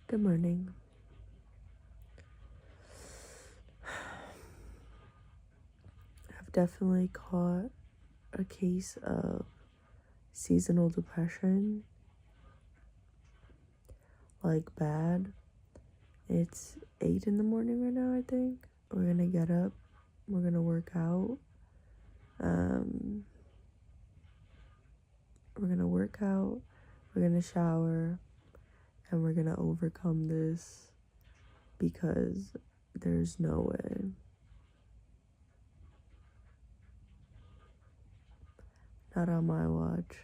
Good morning. I've definitely caught a case of seasonal depression, like bad. It's 8 in the morning right now, I think. We're gonna get up, we're gonna work out. Um, we're gonna work out, we're gonna shower, and we're gonna overcome this because there's no way. Not on my watch.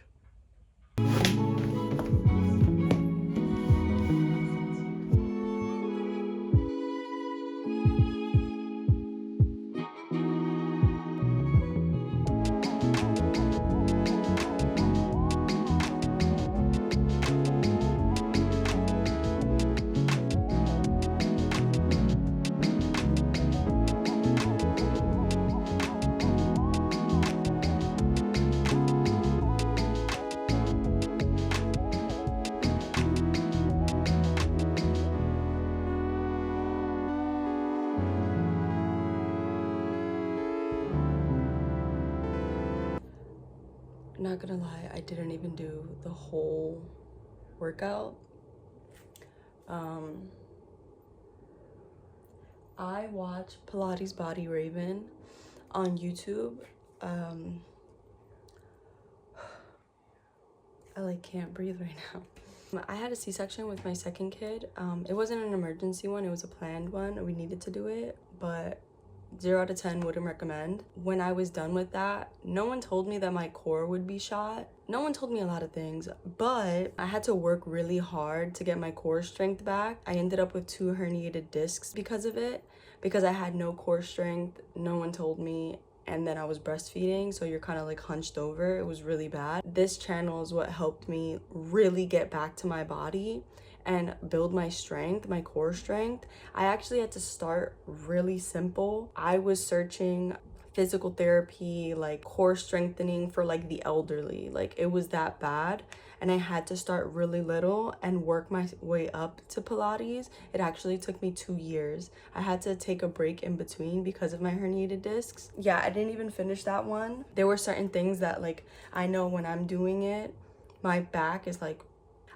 Not gonna lie, I didn't even do the whole workout. I watch Pilates Body Raven on YouTube. I can't breathe right now. I had a C-section with my second kid. It wasn't an emergency one, it was a planned one. We needed to do it, but 0 out of 10 wouldn't recommend. When I was done with that, no one told me that my core would be shot. No one told me a lot of things, but I had to work really hard to get my core strength back. I ended up with 2 herniated discs because of it, because I had no core strength. No one told me, and then I was breastfeeding, so you're kind of like hunched over. It was really bad. This channel is what helped me really get back to my body and build my strength, my core strength. I actually had to start really simple. I was searching physical therapy, like core strengthening for like the elderly. Like it was that bad. And I had to start really little and work my way up to Pilates. It actually took me 2 years. I had to take a break in between because of my herniated discs. Yeah, I didn't even finish that one. There were certain things that like I know when I'm doing it, my back is like,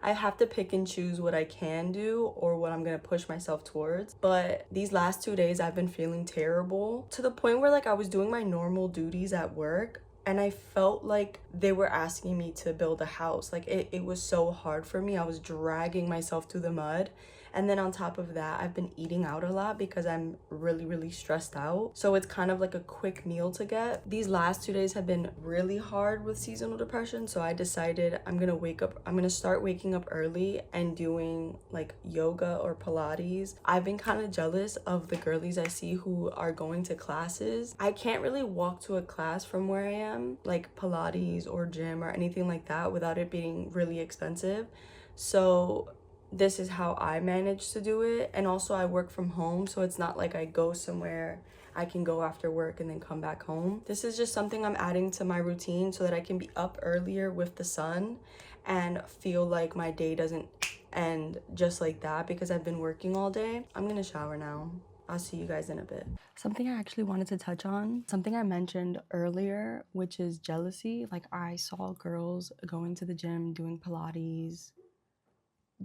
I have to pick and choose what I can do or what I'm gonna push myself towards. But these last 2 days I've been feeling terrible to the point where like I was doing my normal duties at work and I felt like they were asking me to build a house. Like it was so hard for me. I was dragging myself through the mud. And then on top of that, I've been eating out a lot because I'm really stressed out. So it's kind of like a quick meal to get. These last 2 days have been really hard with seasonal depression. So I decided I'm gonna start waking up early and doing like yoga or Pilates. I've been kind of jealous of the girlies I see who are going to classes. I can't really walk to a class from where I am, like Pilates or gym or anything like that, without it being really expensive. So this is how I manage to do it. And also I work from home, so it's not like I go somewhere. I can go after work and then come back home. This is just something I'm adding to my routine so that I can be up earlier with the sun and feel like my day doesn't end just like that because I've been working all day. I'm gonna shower now. I'll see you guys in a bit. Something I actually wanted to touch on, something I mentioned earlier, which is jealousy. Like I saw girls going to the gym, doing Pilates,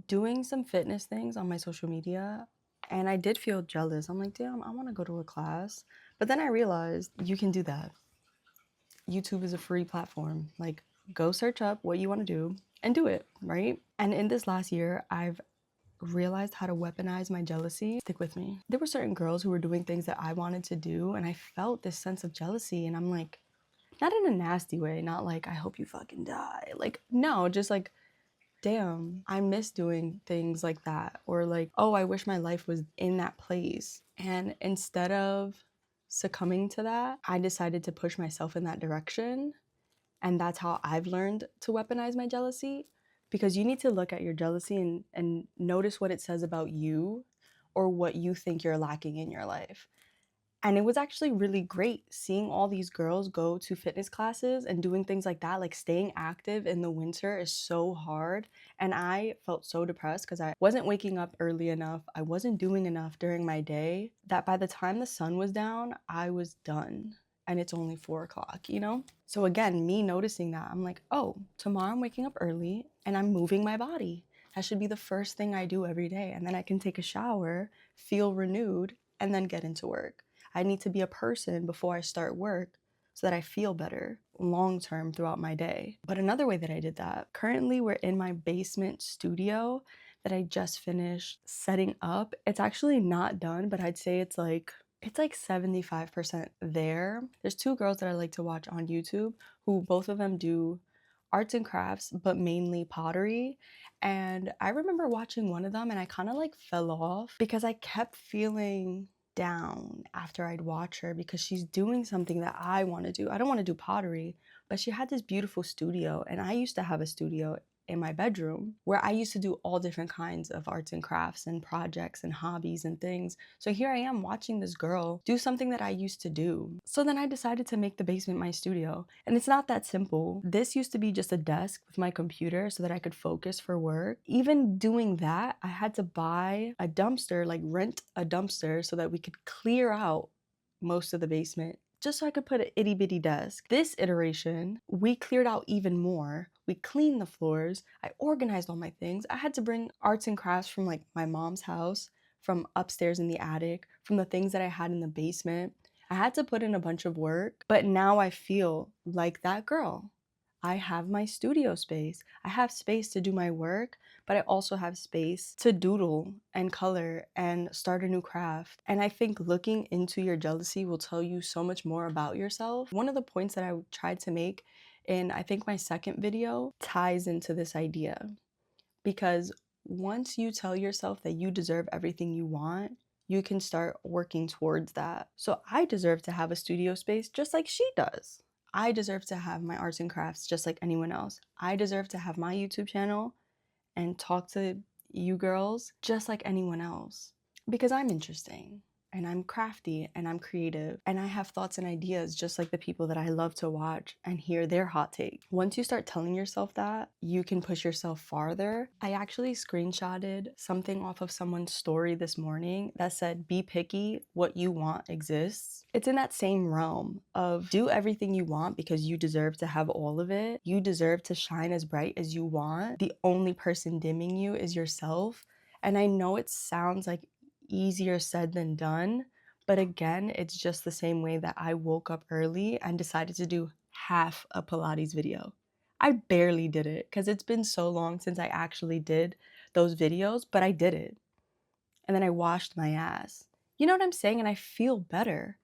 doing some fitness things on my social media, and I did feel jealous. I'm like, damn, I want to go to a class. But then I realized you can do that. YouTube is a free platform. Like, go search up what you want to do and do it, right? And in this last year, I've realized how to weaponize my jealousy. Stick with me. There were certain girls who were doing things that I wanted to do, and I felt this sense of jealousy, and I'm like, not in a nasty way, not like, I hope you fucking die. Like, no, just like, damn, I miss doing things like that. Or like, oh, I wish my life was in that place. And instead of succumbing to that, I decided to push myself in that direction. And that's how I've learned to weaponize my jealousy. Because you need to look at your jealousy and notice what it says about you or what you think you're lacking in your life. And it was actually really great seeing all these girls go to fitness classes and doing things like that. Like staying active in the winter is so hard. And I felt so depressed because I wasn't waking up early enough. I wasn't doing enough during my day that by the time the sun was down, I was done. And it's only 4 o'clock, you know? So again, me noticing that, I'm like, oh, tomorrow I'm waking up early and I'm moving my body. That should be the first thing I do every day. And then I can take a shower, feel renewed, and then get into work. I need to be a person before I start work so that I feel better long term throughout my day. But another way that I did that, currently we're in my basement studio that I just finished setting up. It's actually not done, but I'd say it's like 75% there. There's 2 girls that I like to watch on YouTube who both of them do arts and crafts, but mainly pottery. And I remember watching one of them and I kind of like fell off because I kept feeling down after I'd watch her because she's doing something that I want to do. I don't want to do pottery, but she had this beautiful studio, and I used to have a studio in my bedroom where I used to do all different kinds of arts and crafts and projects and hobbies and things. So here I am watching this girl do something that I used to do. So then I decided to make the basement my studio. And it's not that simple. This used to be just a desk with my computer so that I could focus for work. Even doing that, I had to buy a dumpster, like rent a dumpster so that we could clear out most of the basement just so I could put an itty bitty desk. This iteration, we cleared out even more. We cleaned the floors. I organized all my things. I had to bring arts and crafts from like my mom's house, from upstairs in the attic, from the things that I had in the basement. I had to put in a bunch of work, but now I feel like that girl. I have my studio space. I have space to do my work, but I also have space to doodle and color and start a new craft. And I think looking into your jealousy will tell you so much more about yourself. One of the points that I tried to make in, I think, my second video ties into this idea. Because once you tell yourself that you deserve everything you want, you can start working towards that. So I deserve to have a studio space just like she does. I deserve to have my arts and crafts just like anyone else. I deserve to have my YouTube channel and talk to you girls just like anyone else. Because I'm interesting and I'm crafty and I'm creative and I have thoughts and ideas just like the people that I love to watch and hear their hot take. Once you start telling yourself that, you can push yourself farther. I actually screenshotted something off of someone's story this morning that said, be picky, what you want exists. It's in that same realm of do everything you want because you deserve to have all of it. You deserve to shine as bright as you want. The only person dimming you is yourself. And I know it sounds like easier said than done, but again, it's just the same way that I woke up early and decided to do half a Pilates video. I barely did it because it's been so long since I actually did those videos, but I did it. And then I washed my ass. You know what I'm saying? And I feel better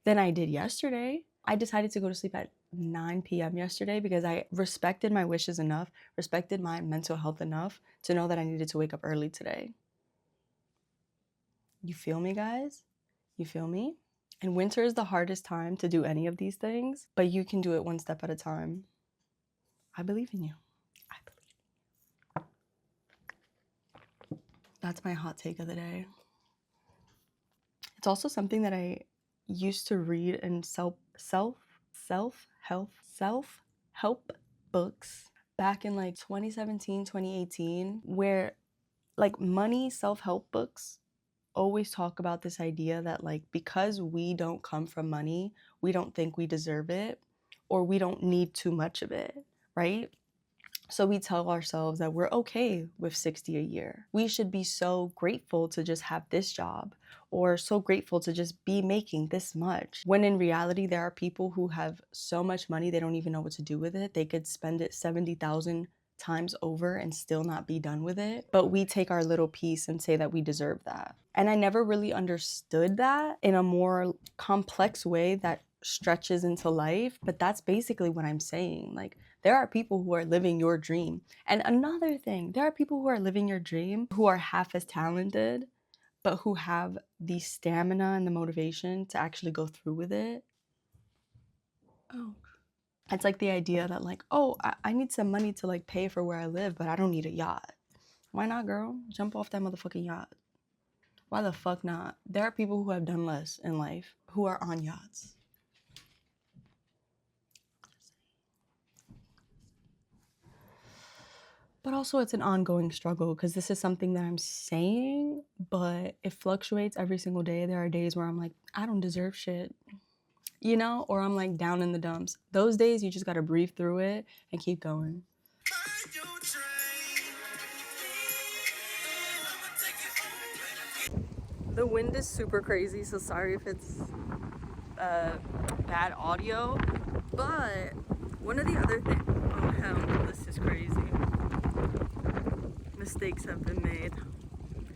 than I did yesterday. I decided to go to sleep at 9 p.m. yesterday because I respected my wishes enough, respected my mental health enough to know that I needed to wake up early today. You feel me, guys? You feel me? And winter is the hardest time to do any of these things, but you can do it one step at a time. I believe in you. I believe in you. That's my hot take of the day. It's also something that I used to read in self-help books back in like 2017, 2018, where like money self-help books always talk about this idea that like because we don't come from money, we don't think we deserve it or we don't need too much of it, right? So we tell ourselves that we're okay with 60 a year. We should be so grateful to just have this job or so grateful to just be making this much. When in reality, there are people who have so much money, they don't even know what to do with it. They could spend it 70,000 times over and still not be done with it. But we take our little piece and say that we deserve that. And I never really understood that in a more complex way that stretches into life, but that's basically what I'm saying. Like, there are people who are living your dream. And another thing, there are people who are living your dream who are half as talented, but who have the stamina and the motivation to actually go through with it. Oh. It's like the idea that like, oh, I need some money to like pay for where I live, but I don't need a yacht. Why not, girl? Jump off that motherfucking yacht. Why the fuck not? There are people who have done less in life who are on yachts. But also it's an ongoing struggle because this is something that I'm saying, but it fluctuates every single day. There are days where I'm like, I don't deserve shit, you know, or I'm like down in the dumps. Those days you just gotta breathe through it and keep going. The wind is super crazy, so sorry if it's bad audio, but one of the other things, oh hell no, this is crazy. Mistakes have been made.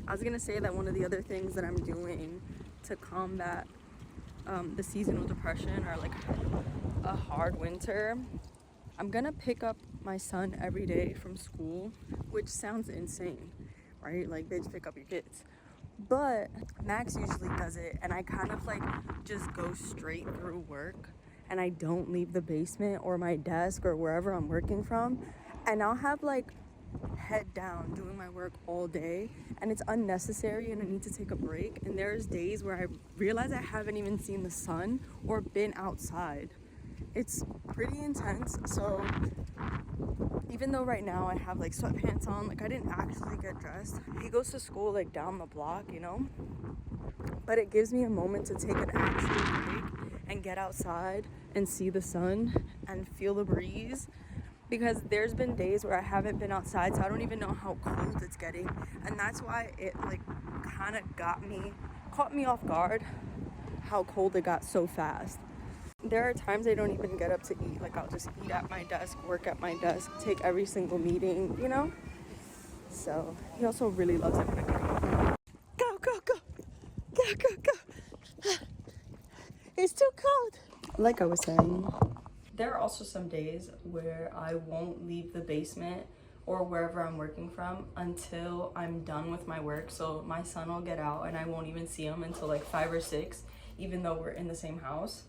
I was gonna say that one of the other things that I'm doing to combat the seasonal depression or like a hard winter, I'm gonna pick up my son every day from school, which sounds insane, right? Like, bitch, pick up your kids. But Max usually does it, and I kind of like just go straight through work, and I don't leave the basement or my desk or wherever I'm working from, and I'll have like head down doing my work all day, and it's unnecessary and I need to take a break. And there's days where I realize I haven't even seen the sun or been outside. It's pretty intense. So even though right now I have like sweatpants on, like I didn't actually get dressed. He goes to school like down the block, you know, but it gives me a moment to take an actual break and get outside and see the sun and feel the breeze, because there's been days where I haven't been outside, so I don't even know how cold it's getting. And that's why it like kind of caught me off guard how cold it got so fast. There are times I don't even get up to eat. Like, I'll just eat at my desk, work at my desk, take every single meeting, you know? So he also really loves it when I get home. Go, go, go. Go, go, go. It's too cold. Like I was saying, there are also some days where I won't leave the basement or wherever I'm working from until I'm done with my work. So my son will get out and I won't even see him until like 5 or 6, even though we're in the same house.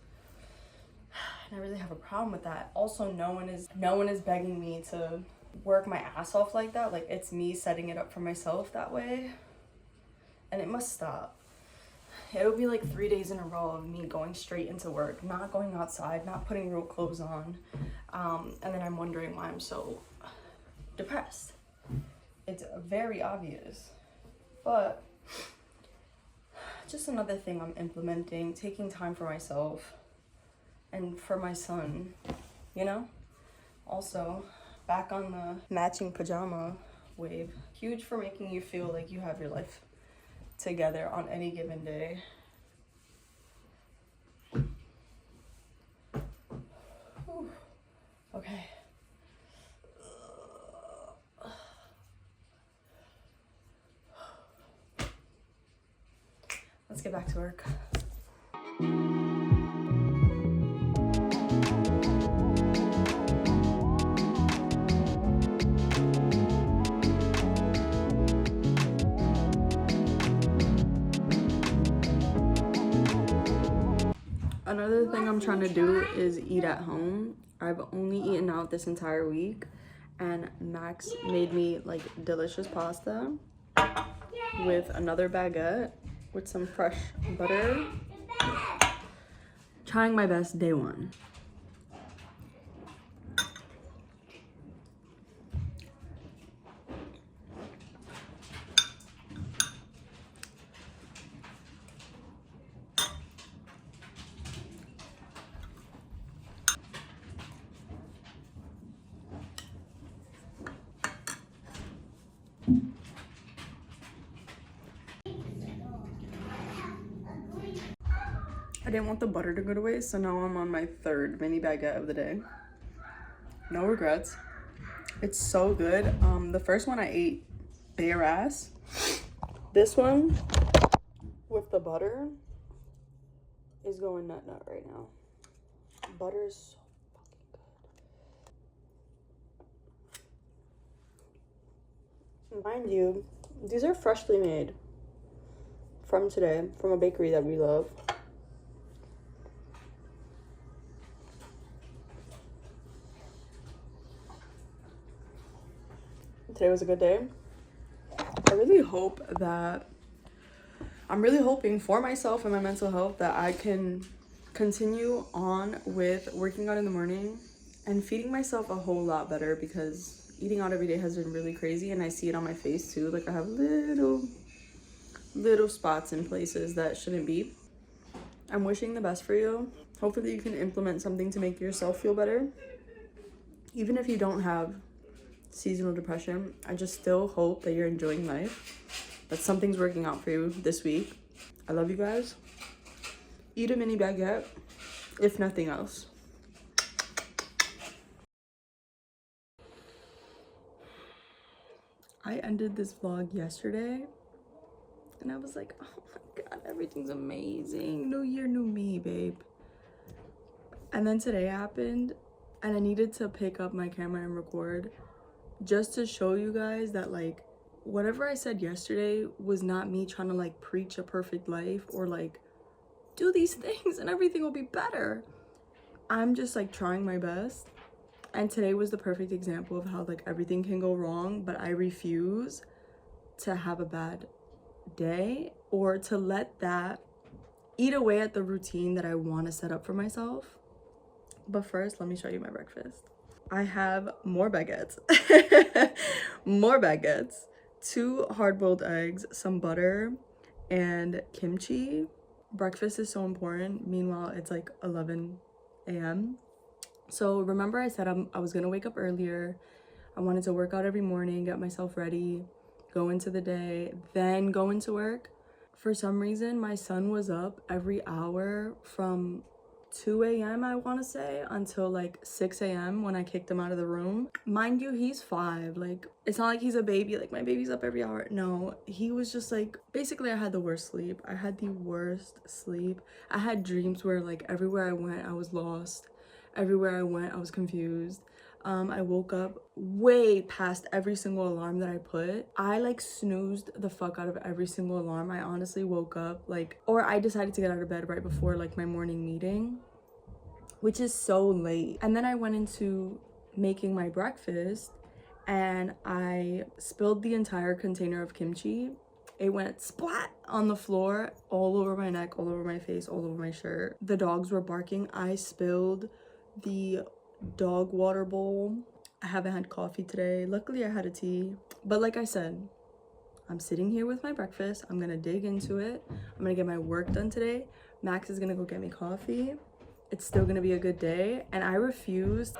And I really have a problem with that. Also, no one is begging me to work my ass off like that. Like, it's me setting it up for myself that way. And it must stop. It'll be like 3 days in a row of me going straight into work, not going outside, not putting real clothes on. And then I'm wondering why I'm so depressed. It's very obvious. But just another thing I'm implementing, taking time for myself and for my son, you know? Also, back on the matching pajama wave. Huge for making you feel like you have your life together on any given day. Whew. Okay. Let's get back to work. Another thing I'm trying to do is eat at home. I've only eaten out this entire week, and Max made me like delicious pasta with another baguette with some fresh butter. Trying my best day one. I didn't want the butter to go to waste, so now I'm on my third mini baguette of the day. No regrets. It's so good. The first one I ate bare ass. This one with the butter is going nut right now. Butter is so fucking good. Mind you, these are freshly made from today, from a bakery that we love. Today was a good day. I really hope that I'm really hoping for myself and my mental health that I can continue on with working out in the morning and feeding myself a whole lot better, because eating out every day has been really crazy, and I see it on my face too. Like I have little spots in places that shouldn't be. I'm wishing the best for you. Hopefully you can implement something to make yourself feel better. Even if you don't have seasonal depression, I just still hope that you're enjoying life, that something's working out for you this week. I love you guys. Eat a mini baguette, if nothing else. I ended this vlog yesterday and I was like, oh my god, everything's amazing. New year, new me, babe. And then today happened and I needed to pick up my camera and record just to show you guys that, like, whatever I said yesterday was not me trying to like preach a perfect life or like do these things and everything will be better. I'm just like trying my best. And today was the perfect example of how like everything can go wrong, but I refuse to have a bad day or to let that eat away at the routine that I want to set up for myself. But first, let me show you my breakfast. I have more baguettes. More baguettes, 2 hard-boiled eggs, some butter, and kimchi. Breakfast is so important. Meanwhile, it's like 11 a.m. So remember I said I was gonna wake up earlier. I wanted to work out every morning, get myself ready, go into the day, then go into work. For some reason, my son was up every hour from 2 a.m. I want to say until like 6 a.m. when I kicked him out of the room. Mind you, he's 5. Like, it's not like he's a baby. Like, my baby's up every hour. No, he was just like, basically I had the worst sleep. I had the worst sleep. I had dreams where like everywhere I went, I was lost. Everywhere I went, I was confused. I woke up way past every single alarm that I put. I like snoozed the fuck out of every single alarm. I honestly woke up like, or I decided to get out of bed right before like my morning meeting, which is so late. And then I went into making my breakfast and I spilled the entire container of kimchi. It went splat on the floor, all over my neck, all over my face, all over my shirt. The dogs were barking. I spilled the dog water bowl. I haven't had coffee today. Luckily I had a tea. But like I said, I'm sitting here with my breakfast. I'm gonna dig into it. I'm gonna get my work done today. Max is gonna go get me coffee. It's still gonna be a good day. And I refuse to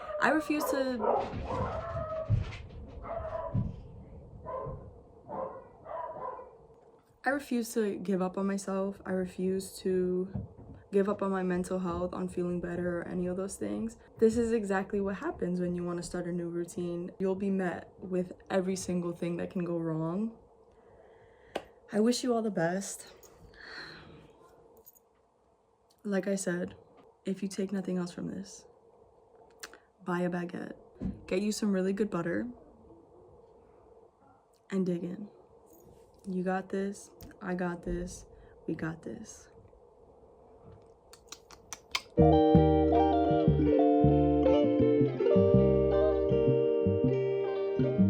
give up on myself. I refuse to give up on my mental health, on feeling better, or any of those things. This is exactly what happens when you want to start a new routine. You'll be met with every single thing that can go wrong. I wish you all the best. Like I said, if you take nothing else from this, buy a baguette, get you some really good butter, and dig in. You got this, I got this, we got this.